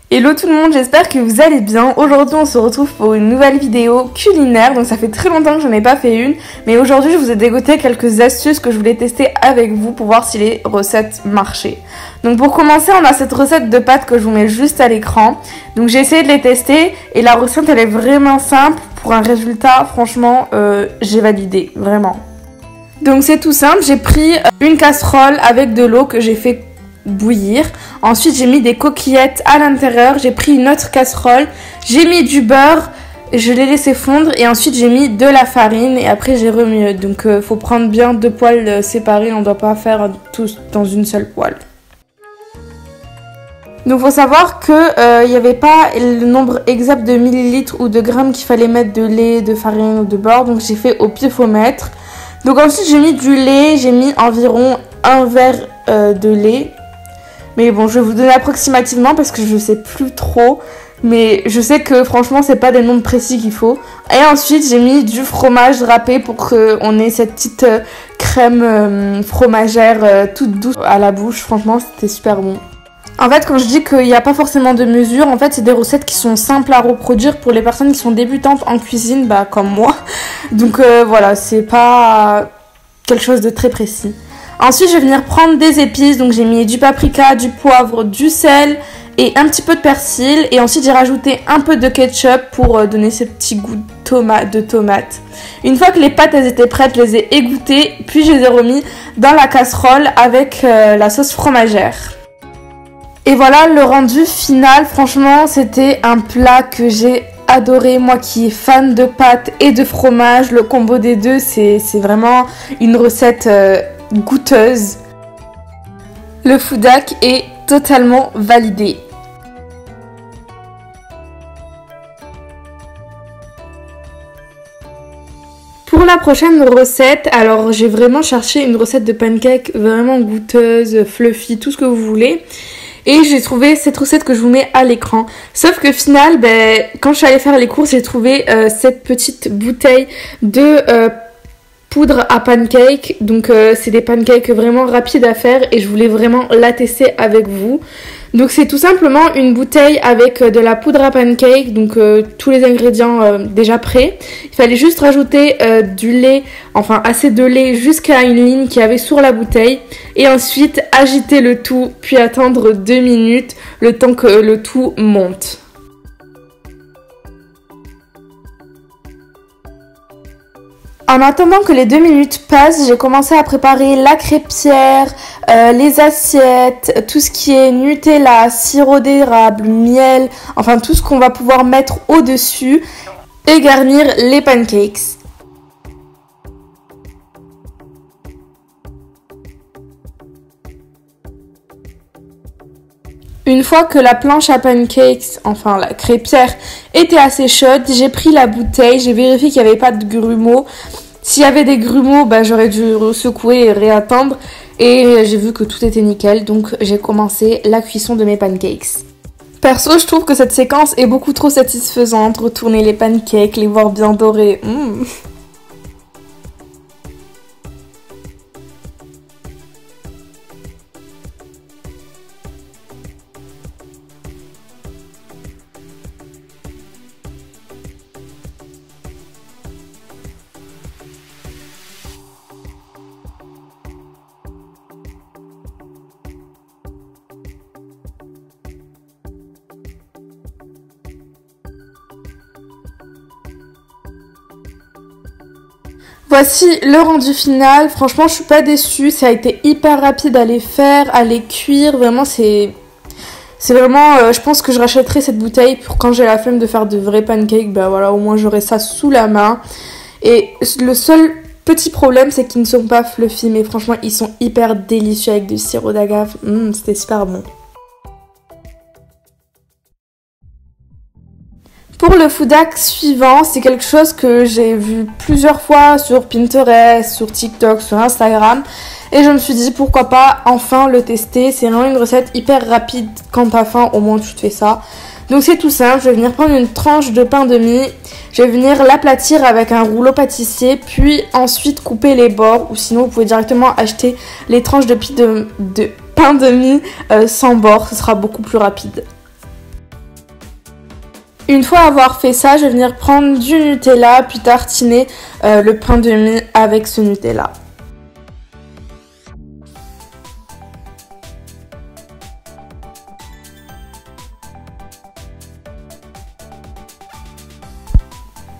Hello tout le monde, j'espère que vous allez bien. Aujourd'hui on se retrouve pour une nouvelle vidéo culinaire. Donc ça fait très longtemps que j'en ai pas fait une, mais aujourd'hui je vous ai dégoté quelques astuces que je voulais tester avec vous pour voir si les recettes marchaient. Donc pour commencer, on a cette recette de pâtes que je vous mets juste à l'écran. Donc j'ai essayé de les tester et la recette elle est vraiment simple. Pour un résultat, franchement, j'ai validé, vraiment. Donc c'est tout simple, j'ai pris une casserole avec de l'eau que j'ai fait bouillir. Ensuite j'ai mis des coquillettes à l'intérieur, j'ai pris une autre casserole, j'ai mis du beurre, je l'ai laissé fondre et ensuite j'ai mis de la farine et après j'ai remué. Donc faut prendre bien deux poêles séparées, on ne doit pas faire tous dans une seule poêle. Donc faut savoir que il n'y avait pas le nombre exact de millilitres ou de grammes qu'il fallait mettre de lait, de farine ou de beurre, donc j'ai fait au pifomètre. Donc ensuite j'ai mis du lait, j'ai mis environ un verre de lait. Mais bon, je vais vous donner approximativement parce que je sais plus trop. Mais je sais que franchement, c'est pas des nombres précis qu'il faut. Et ensuite, j'ai mis du fromage râpé pour qu'on ait cette petite crème fromagère toute douce à la bouche. Franchement, c'était super bon. En fait, quand je dis qu'il n'y a pas forcément de mesure, en fait, c'est des recettes qui sont simples à reproduire pour les personnes qui sont débutantes en cuisine, bah comme moi. Donc voilà, c'est pas quelque chose de très précis. Ensuite, je vais venir prendre des épices. Donc, j'ai mis du paprika, du poivre, du sel et un petit peu de persil. Et ensuite, j'ai rajouté un peu de ketchup pour donner ce petit goût de tomate. Une fois que les pâtes elles étaient prêtes, je les ai égouttées. Puis, je les ai remis dans la casserole avec la sauce fromagère. Et voilà le rendu final. Franchement, c'était un plat que j'ai adoré. Moi qui est fan de pâtes et de fromage, le combo des deux, c'est vraiment une recette goûteuse. Le food hack est totalement validé. Pour la prochaine recette, alors j'ai vraiment cherché une recette de pancake vraiment goûteuse, fluffy, tout ce que vous voulez. Et j'ai trouvé cette recette que je vous mets à l'écran. Sauf que final, quand je suis allée faire les courses, j'ai trouvé cette petite bouteille de poudre à pancake. Donc c'est des pancakes vraiment rapides à faire et je voulais vraiment la tester avec vous. Donc c'est tout simplement une bouteille avec de la poudre à pancake, donc tous les ingrédients déjà prêts. Il fallait juste rajouter du lait, enfin assez de lait jusqu'à une ligne qu'il y avait sur la bouteille. Et ensuite agiter le tout, puis attendre 2 minutes, le temps que le tout monte. En attendant que les 2 minutes passent, j'ai commencé à préparer la crêpière, les assiettes, tout ce qui est Nutella, sirop d'érable, miel, enfin tout ce qu'on va pouvoir mettre au-dessus et garnir les pancakes. Une fois que la planche à pancakes, enfin la crêpière, était assez chaude, j'ai pris la bouteille, j'ai vérifié qu'il n'y avait pas de grumeaux. S'il y avait des grumeaux, j'aurais dû secouer et réattendre. Et j'ai vu que tout était nickel, donc j'ai commencé la cuisson de mes pancakes. Perso, je trouve que cette séquence est beaucoup trop satisfaisante. Retourner les pancakes, les voir bien dorés. Voici le rendu final. Franchement, je suis pas déçue. Ça a été hyper rapide à les faire, à les cuire. Vraiment, c'est vraiment... je pense que je rachèterai cette bouteille pour quand j'ai la flemme de faire de vrais pancakes. Voilà, au moins j'aurai ça sous la main. Et le seul petit problème, c'est qu'ils ne sont pas fluffy. Mais franchement, ils sont hyper délicieux avec du sirop d'agave. C'était super bon. Pour le food hack suivant, c'est quelque chose que j'ai vu plusieurs fois sur Pinterest, sur TikTok, sur Instagram. Et je me suis dit pourquoi pas enfin le tester. C'est vraiment une recette hyper rapide. Quand t'as faim, au moins tu te fais ça. Donc c'est tout simple, je vais venir prendre une tranche de pain de mie. Je vais venir l'aplatir avec un rouleau pâtissier. Puis ensuite couper les bords. Ou sinon vous pouvez directement acheter les tranches de pain de mie sans bord. Ce sera beaucoup plus rapide. Une fois avoir fait ça, je vais venir prendre du Nutella, puis tartiner le pain de mie avec ce Nutella.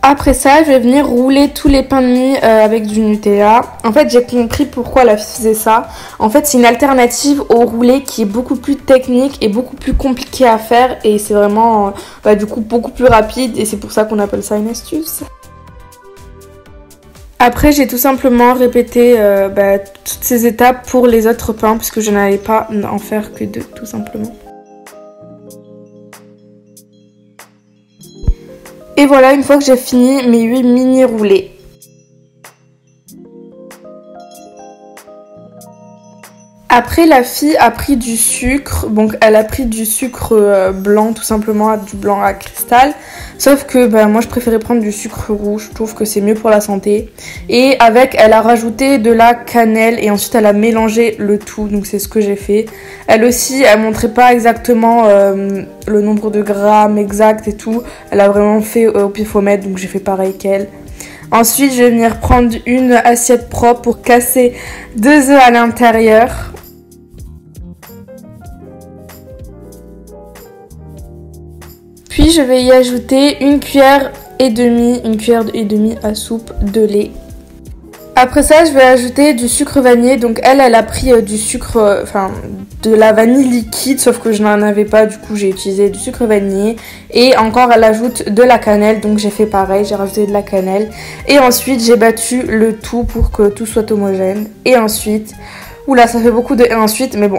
Après ça, je vais venir rouler tous les pains de mie avec du Nutella. En fait, j'ai compris pourquoi la fille faisait ça. En fait, c'est une alternative au roulé qui est beaucoup plus technique et beaucoup plus compliqué à faire. Et c'est vraiment, du coup, beaucoup plus rapide. Et c'est pour ça qu'on appelle ça une astuce. Après, j'ai tout simplement répété toutes ces étapes pour les autres pains. Puisque je n'allais pas en faire que deux, tout simplement. Et voilà, une fois que j'ai fini mes 8 mini roulés. Après, la fille a pris du sucre. Donc, elle a pris du sucre blanc, tout simplement, du blanc à cristal. Sauf que moi, je préférais prendre du sucre rouge. Je trouve que c'est mieux pour la santé. Et avec, elle a rajouté de la cannelle. Et ensuite, elle a mélangé le tout. Donc, c'est ce que j'ai fait. Elle aussi, elle montrait pas exactement le nombre de grammes exact et tout. Elle a vraiment fait au pifomètre. Donc, j'ai fait pareil qu'elle. Ensuite, je vais venir prendre une assiette propre pour casser 2 œufs à l'intérieur. Puis je vais y ajouter une cuillère et demie à soupe de lait. Après ça, je vais ajouter du sucre vanillé. Donc elle a pris du sucre, de la vanille liquide, sauf que je n'en avais pas. Du coup, j'ai utilisé du sucre vanillé. Et encore, elle ajoute de la cannelle. Donc j'ai fait pareil, j'ai rajouté de la cannelle. Et ensuite, j'ai battu le tout pour que tout soit homogène. Et ensuite... Oula, ça fait beaucoup de et ensuite, mais bon.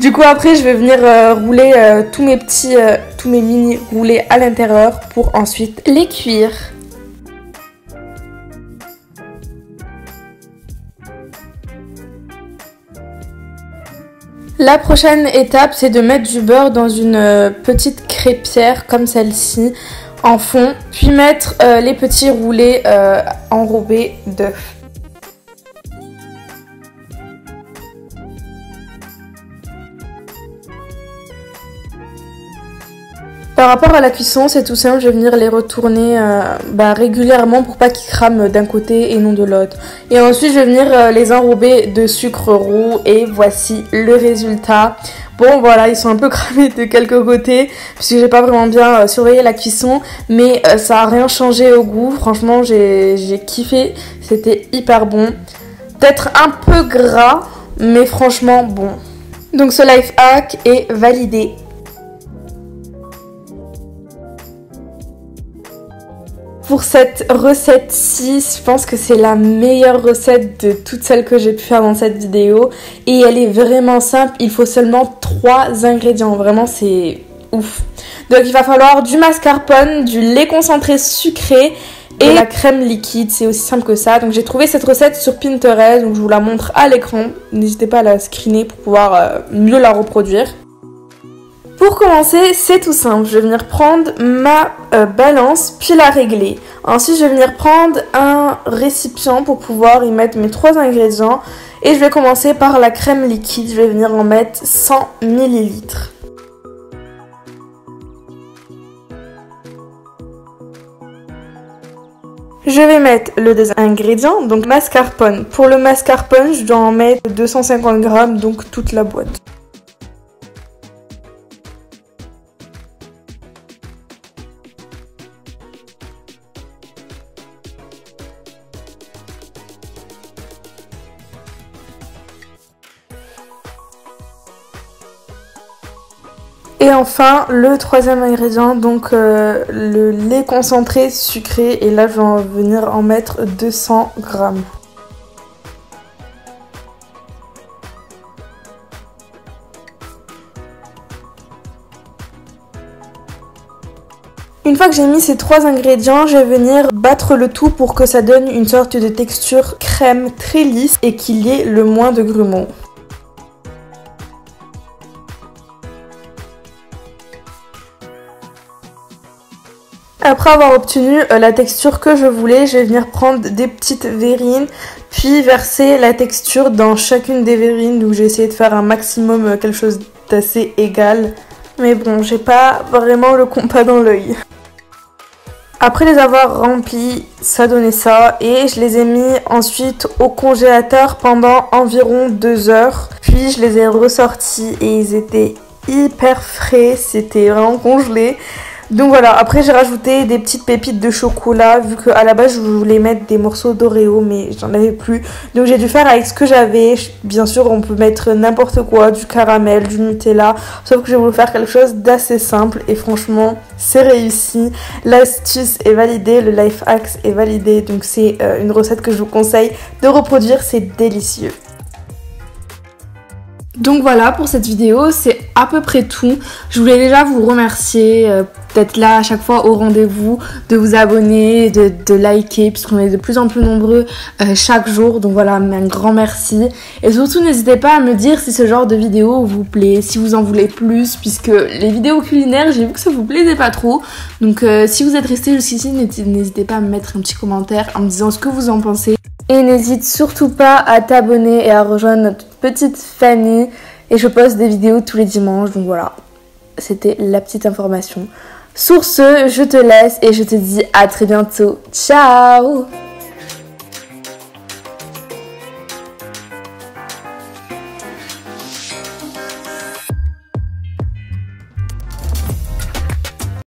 Du coup, après, je vais venir rouler tous mes mini roulés à l'intérieur pour ensuite les cuire. La prochaine étape, c'est de mettre du beurre dans une petite crêpière comme celle-ci en fond, puis mettre les petits roulés enrobés d'œufs. Par rapport à la cuisson, c'est tout simple, je vais venir les retourner régulièrement pour pas qu'ils crament d'un côté et non de l'autre. Et ensuite, je vais venir les enrober de sucre roux et voici le résultat. Bon voilà, ils sont un peu cramés de quelques côtés puisque j'ai pas vraiment bien surveillé la cuisson, mais ça a rien changé au goût. Franchement, j'ai kiffé, c'était hyper bon. Peut-être un peu gras, mais franchement bon. Donc ce life hack est validé. Pour cette recette-ci, je pense que c'est la meilleure recette de toutes celles que j'ai pu faire dans cette vidéo. Et elle est vraiment simple, il faut seulement 3 ingrédients, vraiment c'est ouf. Donc il va falloir du mascarpone, du lait concentré sucré et de la crème liquide, c'est aussi simple que ça. Donc j'ai trouvé cette recette sur Pinterest, donc je vous la montre à l'écran. N'hésitez pas à la screener pour pouvoir mieux la reproduire. Pour commencer, c'est tout simple, je vais venir prendre ma balance puis la régler. Ensuite, je vais venir prendre un récipient pour pouvoir y mettre mes 3 ingrédients. Et je vais commencer par la crème liquide, je vais venir en mettre 100 ml. Je vais mettre le deuxième ingrédient, donc mascarpone. Pour le mascarpone, je dois en mettre 250 g, donc toute la boîte. Et enfin, le troisième ingrédient, donc le lait concentré sucré. Et là, je vais venir en mettre 200 g. Une fois que j'ai mis ces 3 ingrédients, je vais venir battre le tout pour que ça donne une sorte de texture crème très lisse et qu'il y ait le moins de grumeaux. Après avoir obtenu la texture que je voulais, je vais venir prendre des petites verrines, puis verser la texture dans chacune des verrines. Donc j'ai essayé de faire un maximum quelque chose d'assez égal. Mais bon, j'ai pas vraiment le compas dans l'œil. Après les avoir remplis, ça donnait ça. Et je les ai mis ensuite au congélateur pendant environ 2 heures. Puis je les ai ressortis et ils étaient hyper frais. C'était vraiment congelé. Donc voilà, après j'ai rajouté des petites pépites de chocolat vu qu'à la base je voulais mettre des morceaux d'Oreo mais j'en avais plus. Donc j'ai dû faire avec ce que j'avais. Bien sûr on peut mettre n'importe quoi, du caramel, du Nutella. Sauf que j'ai voulu faire quelque chose d'assez simple et franchement c'est réussi. L'astuce est validée, le life hack est validé. Donc c'est une recette que je vous conseille de reproduire, c'est délicieux. Donc voilà pour cette vidéo, c'est à peu près tout. Je voulais déjà vous remercier d'être là à chaque fois au rendez-vous, de vous abonner, de liker puisqu'on est de plus en plus nombreux chaque jour. Donc voilà, un grand merci. Et surtout n'hésitez pas à me dire si ce genre de vidéo vous plaît, si vous en voulez plus, puisque les vidéos culinaires, j'ai vu que ça vous plaisait pas trop. Donc si vous êtes resté jusqu'ici, n'hésitez pas à me mettre un petit commentaire en me disant ce que vous en pensez. Et n'hésite surtout pas à t'abonner et à rejoindre notre petite famille. Et je poste des vidéos tous les dimanches. Donc voilà, c'était la petite information. Sur ce, je te laisse et je te dis à très bientôt. Ciao!